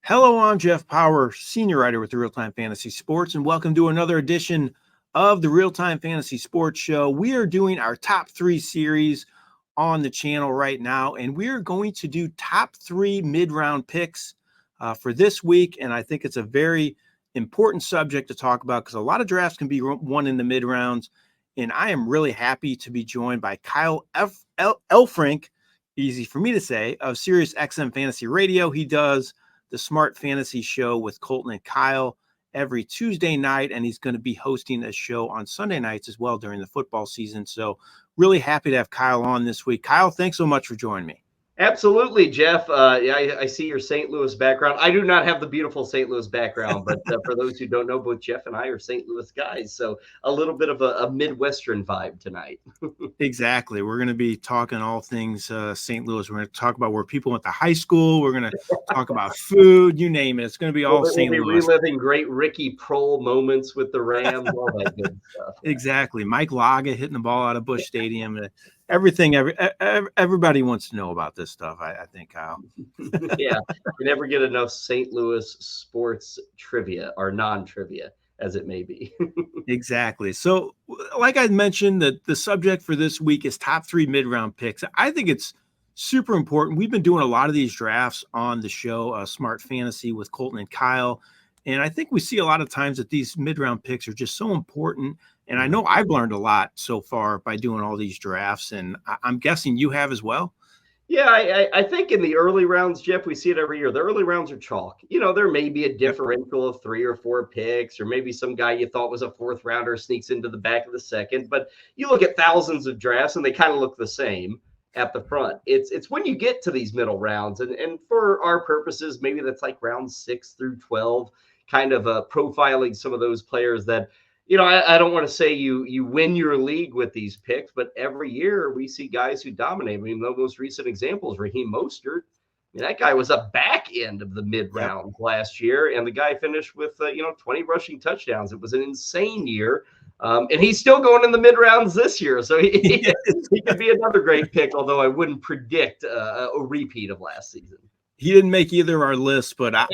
Hello, I'm Jeff Paur, senior writer with the RealTime Fantasy Sports, and welcome to another edition of the RealTime Fantasy Sports Show. We are doing our top three series on the channel right now, and we are going to do top three mid-round picks for this week, and I think it's a very important subject to talk about because a lot of drafts can be won in the mid-rounds, and I am really happy to be joined by Kyle Elfrink, easy for me to say, of SiriusXM Fantasy Radio. He does the Smart Fantasy Show with Colton and Kyle every Tuesday night, and he's going to be hosting a show on Sunday nights as well during the football season. So really happy to have Kyle on this week. Kyle, thanks so much for joining me. Absolutely, Jeff. I see your St. Louis background. I do not have the beautiful St. Louis background, but for those who don't know, both Jeff and I are St. Louis guys. So a little bit of a Midwestern vibe tonight. Exactly. We're going to be talking all things St. Louis. We're going to talk about where people went to high school. We're going to talk about food, you name it. It's going to be all St. Louis. We'll be reliving great Ricky Prohl moments with the Rams, all that good stuff. Exactly. Mike Laga hitting the ball out of Busch Stadium. Everything, everybody wants to know about this stuff, I think, Kyle. Yeah, you never get enough St. Louis sports trivia or non-trivia, as it may be. Exactly. So, like I mentioned, the subject for this week is top three mid-round picks. I think it's super important. We've been doing a lot of these drafts on the show, Smart Fantasy with Colton and Kyle, and I think we see a lot of times that these mid-round picks are just so important. And I know I've learned a lot so far by doing all these drafts, and I'm guessing you have as well. Yeah, I think in the early rounds, Jeff, we see it every year. The early rounds are chalk. You know, there may be a differential of 3 or 4 picks, or maybe some guy you thought was a fourth rounder sneaks into the back of the second. But you look at thousands of drafts, and they kind of look the same at the front. It's when you get to these middle rounds, and for our purposes, maybe that's like round 6 through 12, kind of profiling some of those players that, you know, I don't want to say you win your league with these picks, but every year we see guys who dominate. I mean, the most recent examples, Raheem Mostert. I mean, that guy was a back end of the mid round last year, and the guy finished with 20 rushing touchdowns. It was an insane year, and he's still going in the mid rounds this year. So he could be another great pick. Although I wouldn't predict a repeat of last season. He didn't make either of our lists, but I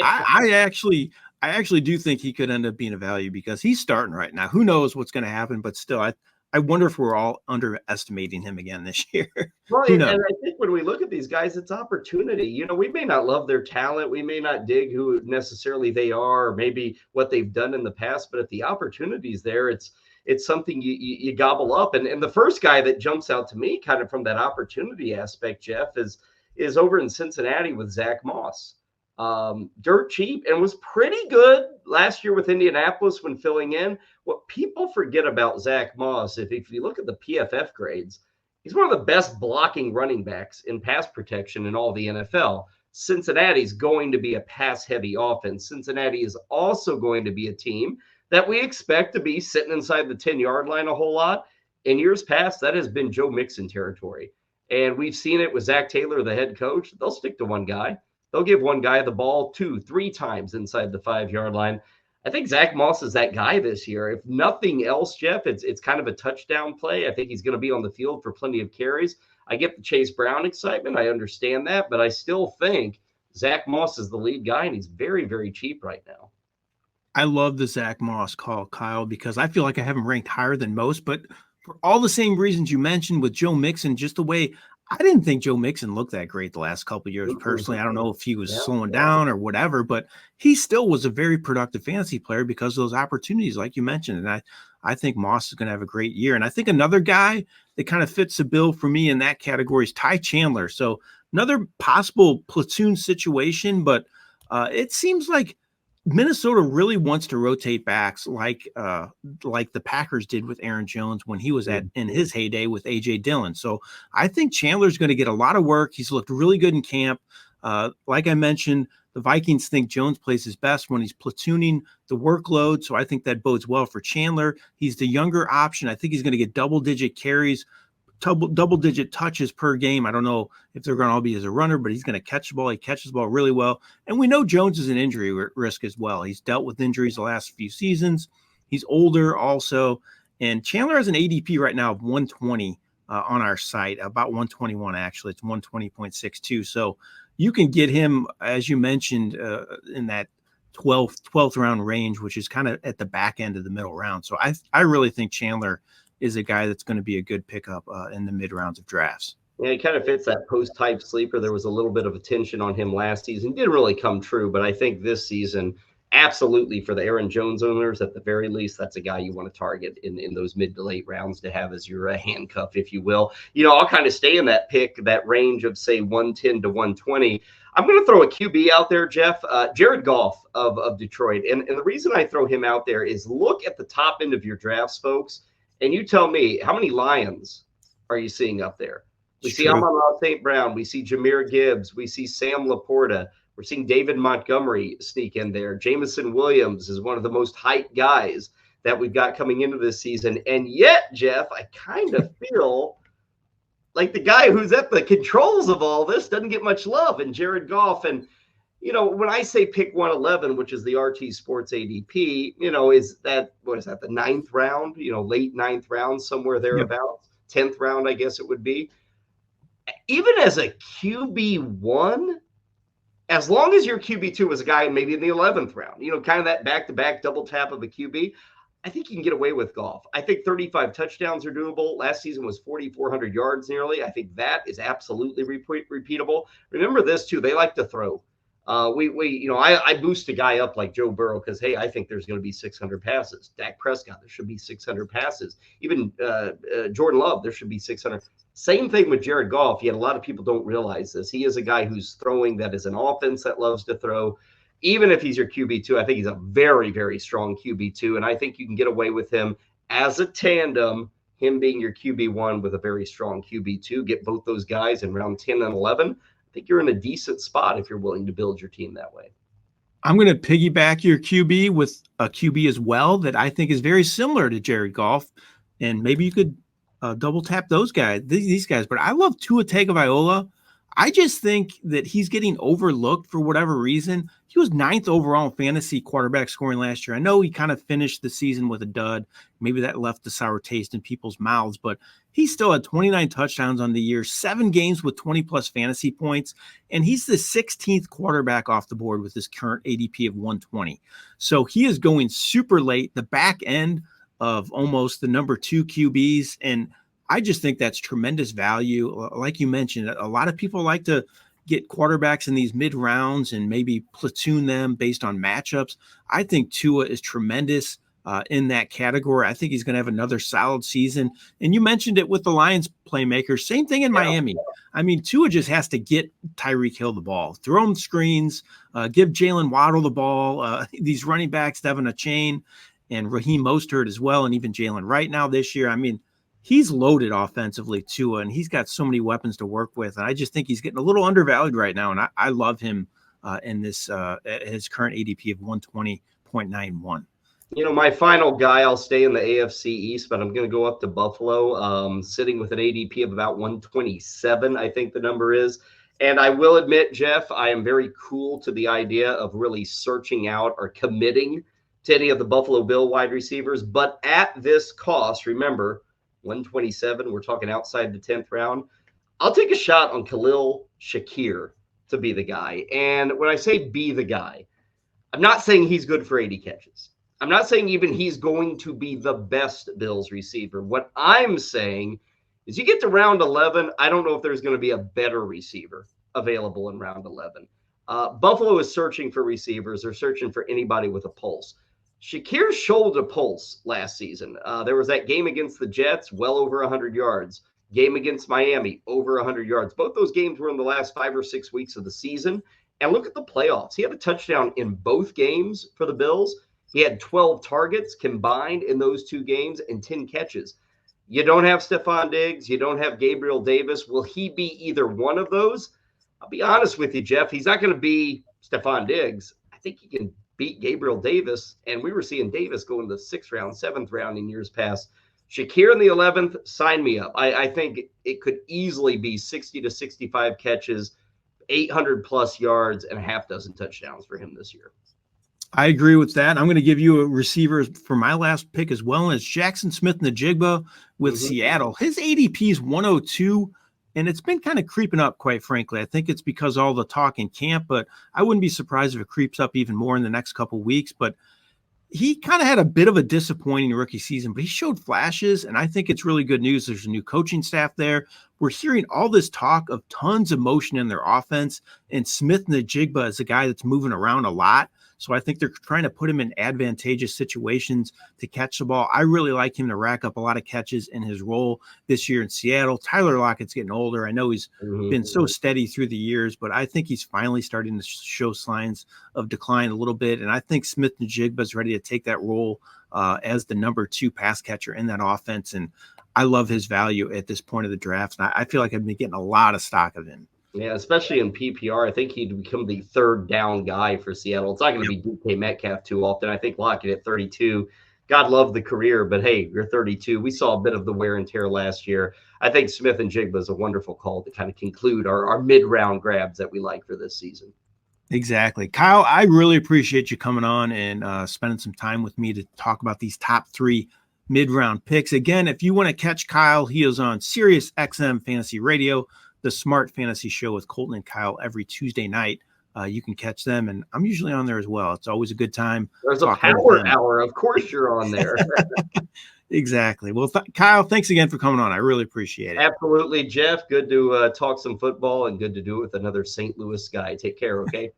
actually do think he could end up being a value because he's starting right now. Who knows what's going to happen, but still, I wonder if we're all underestimating him again this year. Well, and I think when we look at these guys, it's opportunity. You know, we may not love their talent. We may not dig who necessarily they are, or maybe what they've done in the past, but if the opportunity's there, it's something you gobble up. And the first guy that jumps out to me kind of from that opportunity aspect, Jeff, is over in Cincinnati with Zach Moss. Dirt cheap and was pretty good last year with Indianapolis when filling in. What people forget about Zach Moss, if you look at the PFF grades, he's one of the best blocking running backs in pass protection in all the NFL. Cincinnati's going to be a pass-heavy offense. Cincinnati is also going to be a team that we expect to be sitting inside the 10-yard line a whole lot. In years past, that has been Joe Mixon territory. And we've seen it with Zach Taylor, the head coach. They'll stick to one guy. They'll give one guy the ball 2, 3 times inside the 5-yard line. I think Zach Moss is that guy this year. If nothing else, Jeff, it's kind of a touchdown play. I think he's going to be on the field for plenty of carries. I get the Chase Brown excitement. I understand that, but I still think Zach Moss is the lead guy, and he's very, very cheap right now. I love the Zach Moss call, Kyle, because I feel like I have him ranked higher than most, but for all the same reasons you mentioned with Joe Mixon, just the way I didn't think Joe Mixon looked that great the last couple of years personally. I don't know if he was slowing down or whatever, but he still was a very productive fantasy player because of those opportunities, like you mentioned. And I think Moss is going to have a great year. And I think another guy that kind of fits the bill for me in that category is Ty Chandler. So another possible platoon situation, but it seems like Minnesota really wants to rotate backs like the Packers did with Aaron Jones when he was in his heyday with A.J. Dillon. So I think Chandler's going to get a lot of work. He's looked really good in camp. Like I mentioned, the Vikings think Jones plays his best when he's platooning the workload. So I think that bodes well for Chandler. He's the younger option. I think he's going to get double-digit carries, double-digit touches per game. I don't know if they're going to all be as a runner, but he's going to catch the ball. He catches the ball really well. And we know Jones is an injury risk as well. He's dealt with injuries the last few seasons. He's older also. And Chandler has an ADP right now of 120 on our site, about 121 actually. It's 120.62. So you can get him, as you mentioned, in that 12th round range, which is kind of at the back end of the middle round. So I really think Chandler is a guy that's going to be a good pickup in the mid rounds of drafts. Yeah, he kind of fits that post-type sleeper. There was a little bit of attention on him last season. Didn't really come true, but I think this season, absolutely, for the Aaron Jones owners, at the very least, that's a guy you want to target in those mid to late rounds to have as your handcuff, if you will. I'll kind of stay in that range of, say, 110 to 120. I'm going to throw a QB out there, Jeff, Jared Goff of Detroit. And the reason I throw him out there is look at the top end of your drafts, folks, and you tell me, how many Lions are you seeing up there? We see Amon-Ra St. Brown. We see Jahmyr Gibbs. We see Sam Laporta. We're seeing David Montgomery sneak in there. Jamison Williams is one of the most hyped guys that we've got coming into this season. And yet, Jeff, I kind of feel like the guy who's at the controls of all this doesn't get much love, and Jared Goff. And, when I say pick 111, which is the RT Sports ADP, is that, the ninth round, late ninth round, somewhere thereabouts, 10th round, I guess it would be. Even as a QB1, as long as your QB2 was a guy maybe in the 11th round, kind of that back-to-back double tap of a QB, I think you can get away with Goff. I think 35 touchdowns are doable. Last season was 4,400 yards nearly. I think that is absolutely repeatable. Remember this, too. They like to throw. I boost a guy up like Joe Burrow because, hey, I think there's going to be 600 passes. Dak Prescott, there should be 600 passes. Even Jordan Love, there should be 600. Same thing with Jared Goff. Yet a lot of people don't realize this. He is a guy who's throwing, that is an offense that loves to throw. Even if he's your QB2, I think he's a very, very strong QB2. And I think you can get away with him as a tandem, him being your QB1 with a very strong QB2. Get both those guys in round 10 and 11. I think you're in a decent spot if you're willing to build your team that way. I'm going to piggyback your QB with a QB as well that I think is very similar to Jared Goff. And maybe you could double tap these guys. But I love Tua Tagovailoa. I just think that he's getting overlooked for whatever reason. He was 9th overall in fantasy quarterback scoring last year. I know he kind of finished the season with a dud. Maybe that left a sour taste in people's mouths, but he still had 29 touchdowns on the year, 7 games with 20-plus fantasy points, and he's the 16th quarterback off the board with his current ADP of 120. So he is going super late, the back end of almost the number 2 QBs, and I just think that's tremendous value. Like you mentioned, a lot of people like to get quarterbacks in these mid rounds and maybe platoon them based on matchups. I think Tua is tremendous in that category. I think he's going to have another solid season. And you mentioned it with the Lions playmakers. Same thing in Miami. I mean, Tua just has to get Tyreek Hill the ball, throw him screens, give Jalen Waddle the ball. These running backs, Devin Achane and Raheem Mostert as well, and even Jalen Wright now this year. I mean, he's loaded offensively, Tua, and he's got so many weapons to work with. And I just think he's getting a little undervalued right now. And I love him in this at his current ADP of 120.91. My final guy, I'll stay in the AFC East, but I'm going to go up to Buffalo, sitting with an ADP of about 127, I think the number is. And I will admit, Jeff, I am very cool to the idea of really searching out or committing to any of the Buffalo Bill wide receivers. But at this cost, remember, 127, we're talking outside the 10th round. I'll take a shot on Khalil Shakir to be the guy. And when I say be the guy, I'm not saying he's good for 80 catches. I'm not saying even he's going to be the best Bills receiver. What I'm saying is you get to round 11, I don't know if there's going to be a better receiver available in round 11. Buffalo is searching for receivers. They're searching for anybody with a pulse. Shakir showed a pulse last season. There was that game against the Jets, well over 100 yards. Game against Miami, over 100 yards. Both those games were in the last 5 or 6 weeks of the season. And look at the playoffs. He had a touchdown in both games for the Bills. He had 12 targets combined in those 2 games and 10 catches. You don't have Stephon Diggs. You don't have Gabriel Davis. Will he be either one of those? I'll be honest with you, Jeff. He's not going to be Stephon Diggs. I think he can beat Gabriel Davis. And we were seeing Davis go into the 6th round, 7th round in years past. Shakir in the 11th, sign me up. I think it could easily be 60 to 65 catches, 800 plus yards, and a half dozen touchdowns for him this year. I agree with that. I'm going to give you a receiver for my last pick as well, and it's Jackson Smith-Njigba with Seattle. His ADP is 102, and it's been kind of creeping up, quite frankly. I think it's because all the talk in camp, but I wouldn't be surprised if it creeps up even more in the next couple of weeks. But he kind of had a bit of a disappointing rookie season, but he showed flashes, and I think it's really good news. There's a new coaching staff there. We're hearing all this talk of tons of motion in their offense, and Smith-Njigba is a guy that's moving around a lot. So I think they're trying to put him in advantageous situations to catch the ball. I really like him to rack up a lot of catches in his role this year in Seattle. Tyler Lockett's getting older. I know he's been so steady through the years, but I think he's finally starting to show signs of decline a little bit. And I think Smith-Njigba is ready to take that role as the number 2 pass catcher in that offense. And I love his value at this point of the draft. And I feel like I've been getting a lot of stock of him. Yeah, especially in PPR. I think he'd become the third down guy for Seattle. It's not going to be DK Metcalf too often. I think Lockett at 32. God love the career, but hey, you're 32. We saw a bit of the wear and tear last year. I think Smith-Njigba is a wonderful call to kind of conclude our mid-round grabs that we like for this season. Exactly. Kyle, I really appreciate you coming on and spending some time with me to talk about these top 3 mid-round picks. Again, if you want to catch Kyle, he is on SiriusXM Fantasy Radio, the Smart Fantasy Show with Colton and Kyle every Tuesday night. You can catch them, and I'm usually on there as well. It's always a good time. There's a power hour. Of course you're on there. Exactly. Well, Kyle, thanks again for coming on. I really appreciate it. Absolutely, Jeff. Good to talk some football and good to do it with another St. Louis guy. Take care, okay?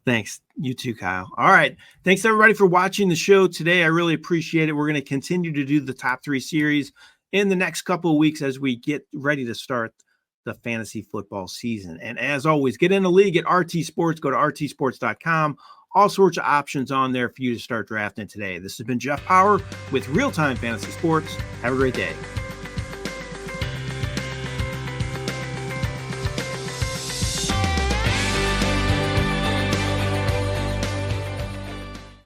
Thanks. You too, Kyle. All right. Thanks, everybody, for watching the show today. I really appreciate it. We're going to continue to do the top 3 series in the next couple of weeks as we get ready to start the fantasy football season. And as always, get in the league at RT Sports. Go to rtsports.com. All sorts of options on there for you to start drafting today. This has been Jeff Paur with RealTime Fantasy Sports. Have a great day.